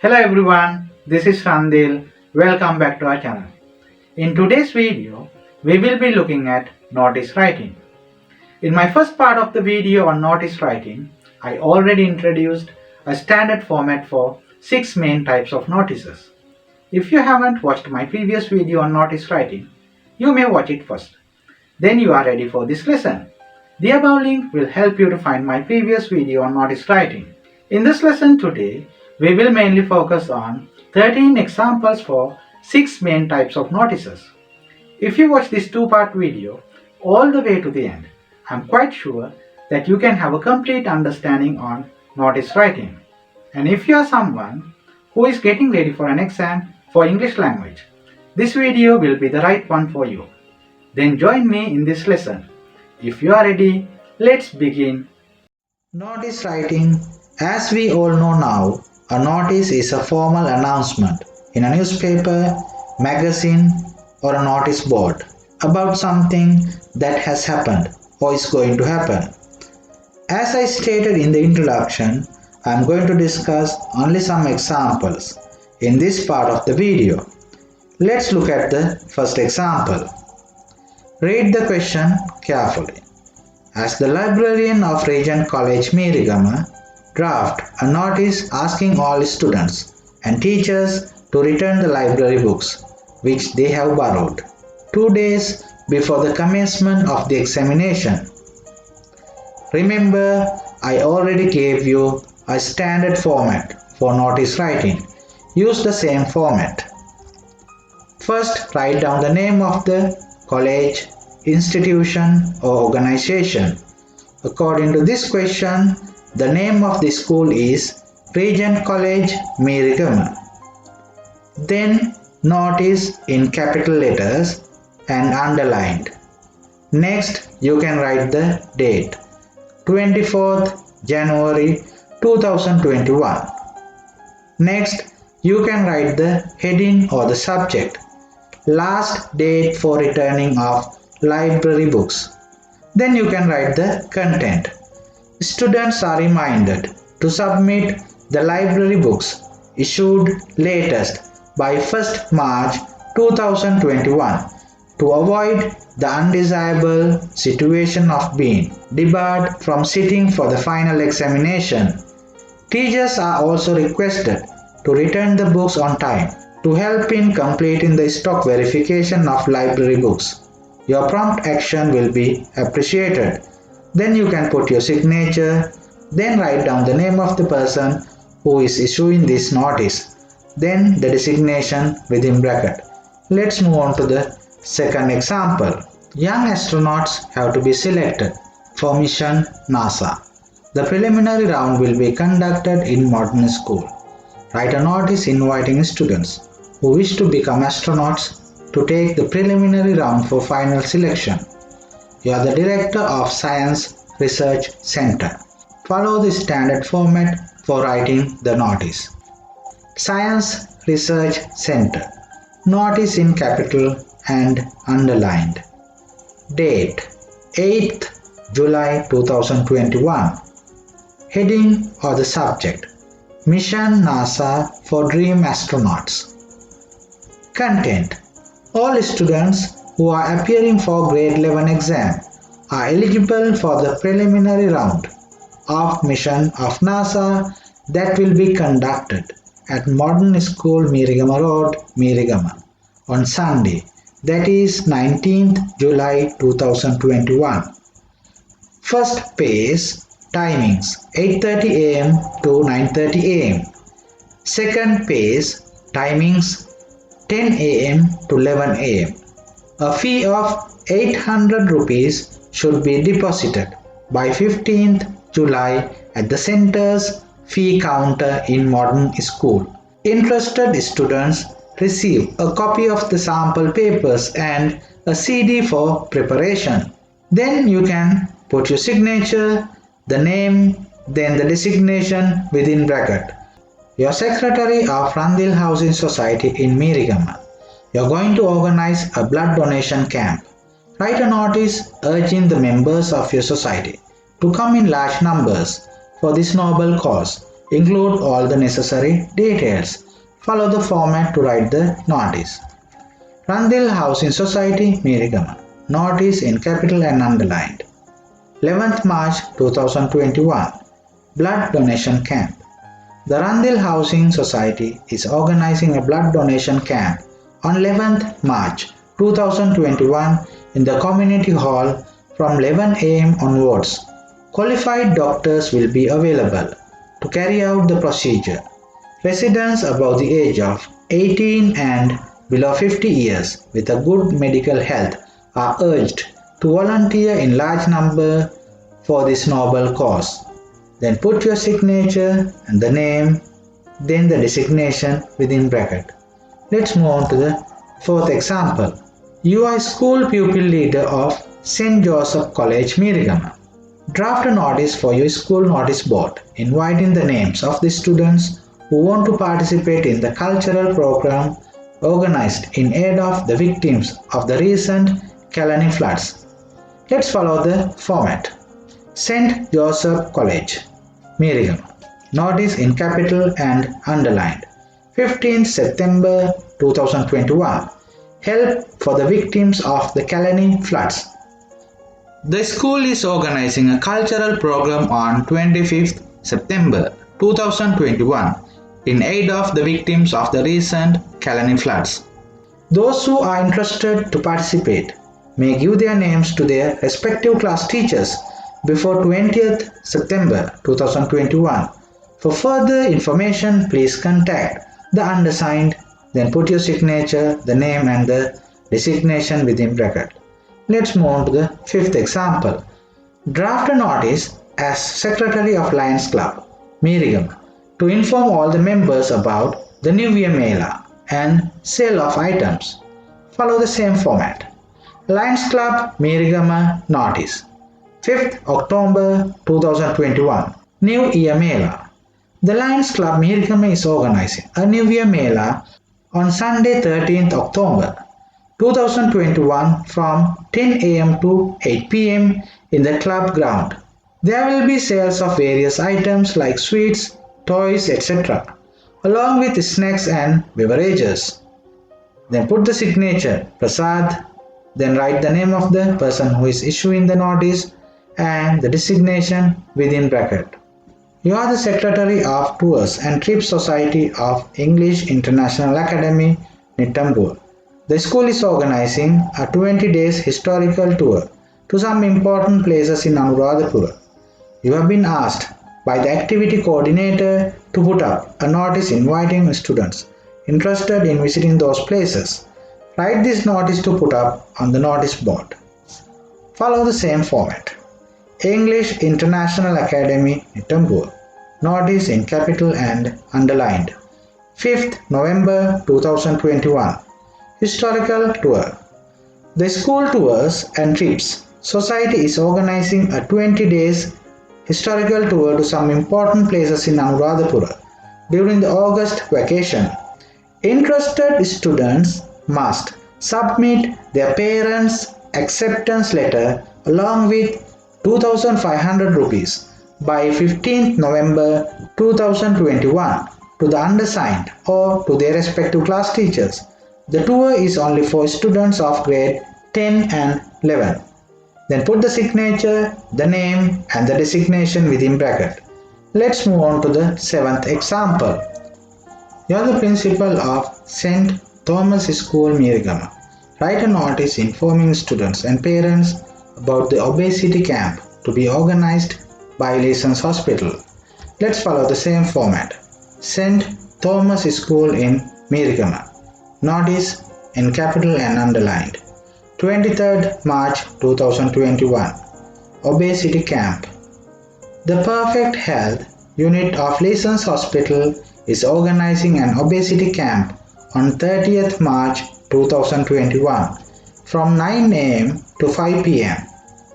Hello everyone, this is Randil. Welcome back to our channel. In today's video, we will be looking at notice writing. In my first part of the video on notice writing, I already introduced a standard format for 6 main types of notices. If you haven't watched my previous video on notice writing, you may watch it first. Then you are ready for this lesson. The above link will help you to find my previous video on notice writing. In this lesson today, we will mainly focus on 13 examples for 6 main types of notices. If you watch this two-part video all the way to the end, I am quite sure that you can have a complete understanding on notice writing. And if you are someone who is getting ready for an exam for English language, this video will be the right one for you. Then join me in this lesson. If you are ready, let's begin. Notice writing. As we all know now, a notice is a formal announcement in a newspaper, magazine, or a notice board about something that has happened or is going to happen. As I stated in the introduction, I am going to discuss only some examples in this part of the video. Let's look at the first example. Read the question carefully. As the librarian of Regent College Mirigama, draft a notice asking all students and teachers to return the library books which they have borrowed 2 days before the commencement of the examination. Remember, I already gave you a standard format for notice writing. Use the same format. First, write down the name of the college, institution or organization. According to this question, the name of the school is Regent College, Mirigama. Then notice in capital letters and underlined. Next, you can write the date, 24th January 2021. Next, you can write the heading or the subject, last date for returning of library books. Then you can write the content. Students are reminded to submit the library books issued latest by 1st March 2021 to avoid the undesirable situation of being debarred from sitting for the final examination. Teachers are also requested to return the books on time to help in completing the stock verification of library books. Your prompt action will be appreciated. Then you can put your signature, then write down the name of the person who is issuing this notice, then the designation within bracket. Let's move on to the second example. Young astronauts have to be selected for mission NASA. The preliminary round will be conducted in modern school. Write a notice inviting students who wish to become astronauts to take the preliminary round for final selection. You are the Director of Science Research Center. Follow the standard format for writing the notice. Science Research Center. Notice in capital and underlined. Date 8th July 2021. Heading or the subject, Mission NASA for Dream Astronauts. Content. All students who are appearing for grade 11 exam are eligible for the preliminary round of mission of NASA that will be conducted at Modern School Mirigama Road, Mirigama on Sunday, that is 19th July 2021. First phase timings 8:30 am to 9:30 am. Second phase timings 10 am to 11 am. A fee of 800 rupees should be deposited by 15th July at the center's fee counter in Modern School. Interested students receive a copy of the sample papers and a CD for preparation. Then you can put your signature, the name, then the designation within bracket. Your Secretary of Randil Housing Society in Mirigama. You are going to organize a blood donation camp. Write a notice urging the members of your society to come in large numbers for this noble cause Include all the necessary details. Follow the format to write the notice. Randil Housing Society, Mirigama. Notice in capital and underlined. 11th March 2021. Blood Donation Camp. The Randil Housing Society is organizing a blood donation camp on 11th March 2021 in the community hall from 11 am onwards. Qualified doctors will be available to carry out the procedure. Residents above the age of 18 and below 50 years with a good medical health are urged to volunteer in large number for this noble cause. Then put your signature and the name, then the designation within bracket. Let's move on to the fourth example. You are school pupil leader of St. Joseph College, Mirigama. Draft a notice for your school notice board inviting the names of the students who want to participate in the cultural program organized in aid of the victims of the recent Kalani floods. Let's follow the format. St. Joseph College, Mirigama. Notice in capital and underlined. 15th September 2021. Help for the victims of the Kalani floods. The school is organizing a cultural program on 25th September 2021 in aid of the victims of the recent Kalani floods. Those who are interested to participate may give their names to their respective class teachers before 20th September 2021. For further information, please contact the undersigned, then put your signature, the name and the designation within bracket. Let's move on to the fifth example. Draft a notice as Secretary of Lions Club, Mirigama, to inform all the members about the New Year Mela and sale of items. Follow the same format. Lions Club, Mirigama notice. 5th October 2021. New Year Mela. The Lions Club Mirigama is organizing a New Year Mela on Sunday 13th October 2021 from 10 am to 8 pm in the club ground. There will be sales of various items like sweets, toys, etc. along with snacks and beverages. Then put the signature Prasad, then write the name of the person who is issuing the notice and the designation within bracket. You are the Secretary of Tours and Trips Society of English International Academy, Nitambur. The school is organizing a 20 days historical tour to some important places in Anuradhapura. You have been asked by the activity coordinator to put up a notice inviting students interested in visiting those places. Write this notice to put up on the notice board. Follow the same format. English International Academy, Nitambur. Notice in capital and underlined. 5th November 2021. Historical tour. The School Tours and Trips Society is organizing a 20 days historical tour to some important places in Anuradhapura during the August vacation. Interested students must submit their parents' acceptance letter along with 2,500 rupees by 15th November 2021 to the undersigned or to their respective class teachers. The tour is only for students of grade 10 and 11. Then put the signature, the name and the designation within bracket. Let's move on to the seventh example. You are the principal of St. Thomas School, Mirigama. Write a notice informing students and parents about the obesity camp to be organized by Leeson's Hospital. Let's follow the same format. St. Thomas School in Mirigama. Notice in capital and underlined. 23rd March 2021. Obesity Camp. The Perfect Health Unit of Leeson's Hospital is organizing an obesity camp on 30th March 2021 from 9 am to 5 pm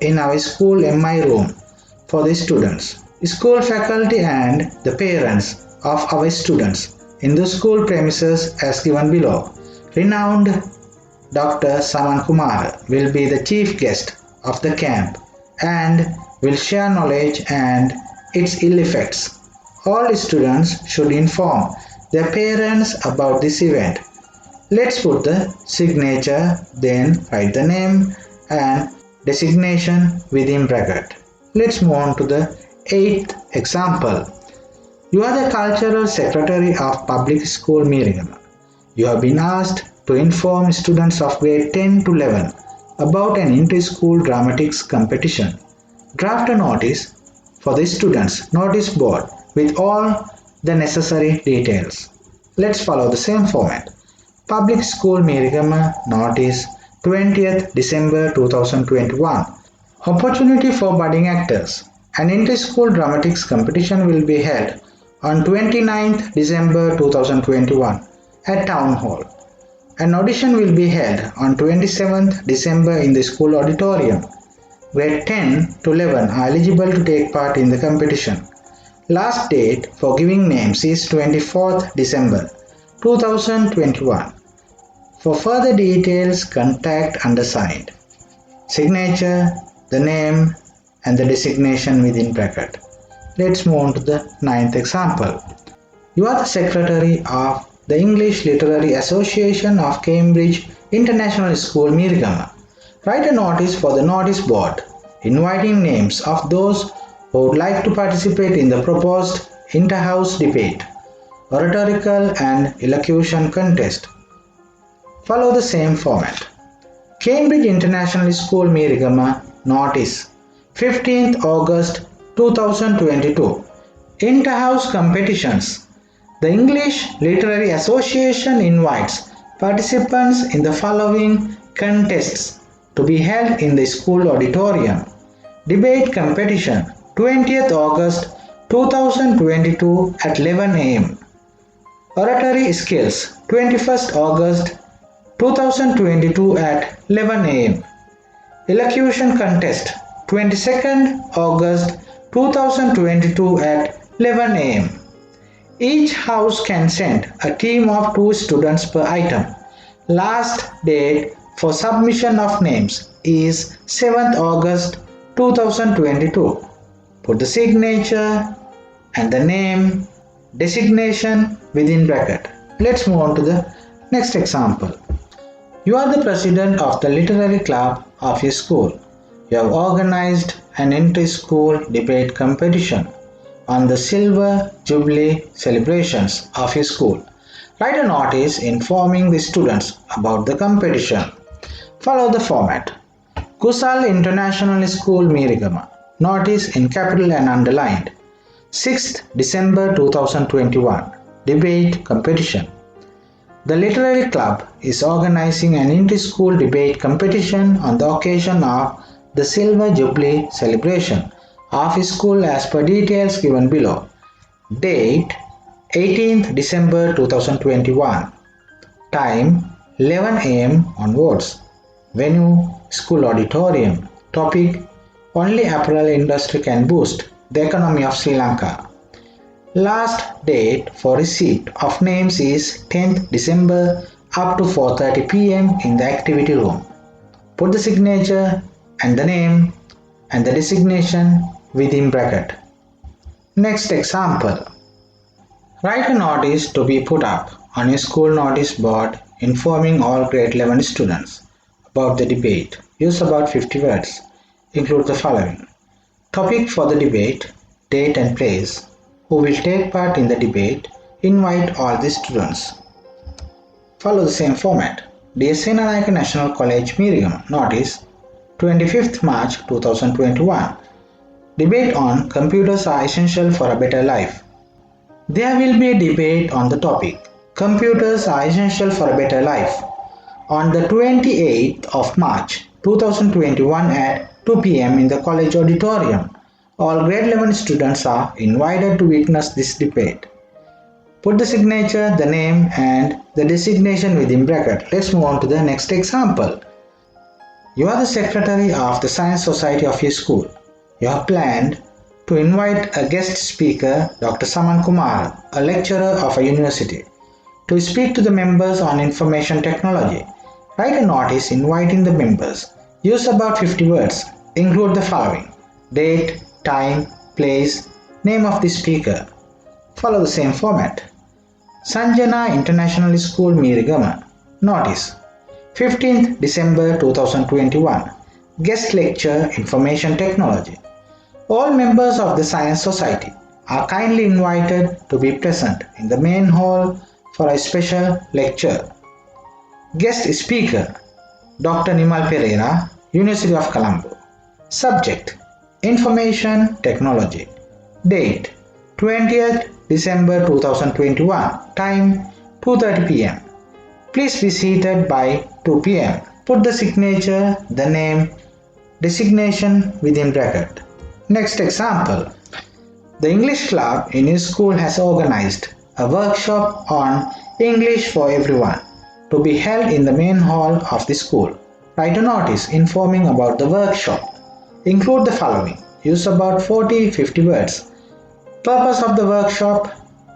in our school MI room for the students, school faculty and the parents of our students in the school premises as given below. Renowned Dr. Saman Kumar will be the chief guest of the camp and will share knowledge and its ill effects All students should inform their parents about this event. Let's put the signature, then write the name and designation within bracket. Let's move on to the 8th example. You are the Cultural Secretary of Public School Mirigama. You have been asked to inform students of grade 10 to 11 about an inter-school dramatics competition. Draft a notice for the students' notice board with all the necessary details. Let's follow the same format. Public School Mirigama Notice 20th December 2021. Opportunity for budding actors. An inter-school dramatics competition will be held on 29th December 2021 at Town Hall. An audition will be held on 27th December in the school auditorium. Grade 10 to 11 are eligible to take part in the competition. Last date for giving names is 24th December 2021. For further details, contact undersigned. Signature, the name and the designation within bracket. Let's move on to the 9th example. You are the Secretary of the English Literary Association of Cambridge International School Mirigama. Write a notice for the notice board inviting names of those who would like to participate in the proposed inter-house debate, oratorical and elocution contest. Follow the same format. Cambridge International School Mirigama Notice 15th August 2022. Inter-house competitions. The English Literary Association invites participants in the following contests to be held in the school auditorium. Debate competition 20th August 2022 at 11 am. Oratory skills 21st August 2022 at 11 am. Elocution contest 22nd August 2022 at 11 am. Each house can send a team of 2 students per item. Last date for submission of names is 7th August 2022. Put the signature and the name, designation within bracket. Let's move on to the next example. You are the president of the literary club of your school. You have organized an inter-school debate competition on the Silver Jubilee celebrations of your school. Write a notice informing the students about the competition. Follow the format. Kusal International School Mirigama. Notice in capital and underlined. 6th December 2021. Debate competition. The Literary Club is organizing an inter-school debate competition on the occasion of the Silver Jubilee celebration of his school as per details given below. Date 18th December 2021. Time 11 am onwards. Venue school auditorium. Topic only apparel industry can boost the economy of Sri Lanka. Last date for receipt of names is 10th December up to 4:30 pm in the activity room. Put the signature and the name and the designation within bracket. Next example. Write a notice to be put up on a school notice board informing all grade 11 students about the debate. Use about 50 words. Include the following. Topic for the debate, date and place, who will take part in the debate, invite all the students. Follow the same format. Dear Senanayaka National College Mirigama, notice 25th March 2021. Debate on computers are essential for a better life. There will be a debate on the topic Computers are essential for a better life on the 28th of March 2021 at 2 pm in the college auditorium. All grade 11 students are invited to witness this debate. Put the signature, the name and the designation within bracket. Let's move on to the next example. You are the secretary of the Science Society of your school. You have planned to invite a guest speaker, Dr. Saman Kumar, a lecturer of a university, to speak to the members on information technology. Write a notice inviting the members. Use about 50 words. Include the following: date, time, place, name of the speaker. Follow the same format. Sanjana International School Mirigama. Notice 15th December 2021. Guest lecture Information Technology. All members of the Science Society are kindly invited to be present in the main hall for a special lecture. Guest speaker Dr. Nimal Pereira, University of Colombo. Subject Information Technology. Date 20th December 2021. Time 2:30 p.m. Please be seated by 2 p.m. Put the signature, the name, designation within bracket. Next example. The English Club in his school has organized a workshop on English for everyone to be held in the main hall of the school. Write a notice informing about the workshop. Include the following. Use about 40-50 words. Purpose of the workshop,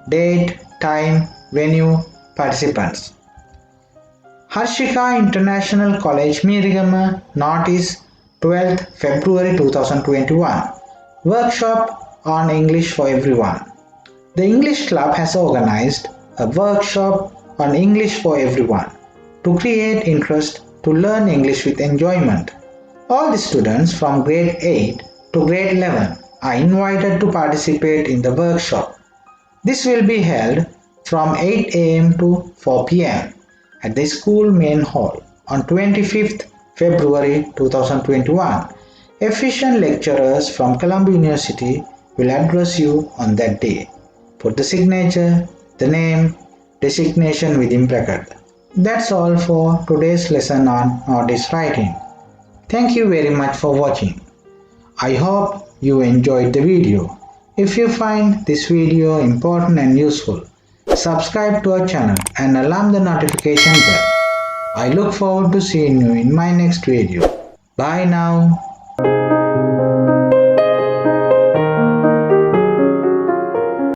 date, time, venue, participants. Harshika International College Mirigama, notice 12th February 2021. Workshop on English for everyone. The English Club has organized a workshop on English for everyone to create interest to learn English with enjoyment. All the students from grade 8 to grade 11 are invited to participate in the workshop. This will be held from 8 am to 4 pm at the school main hall on 25th February 2021. Efficient lecturers from Colombo University will address you on that day. Put the signature, the name, designation within bracket. That's all for today's lesson on notice writing. Thank you very much for watching. I hope you enjoyed the video. If you find this video important and useful, subscribe to our channel and alarm the notification bell. I look forward to seeing you in my next video. Bye now.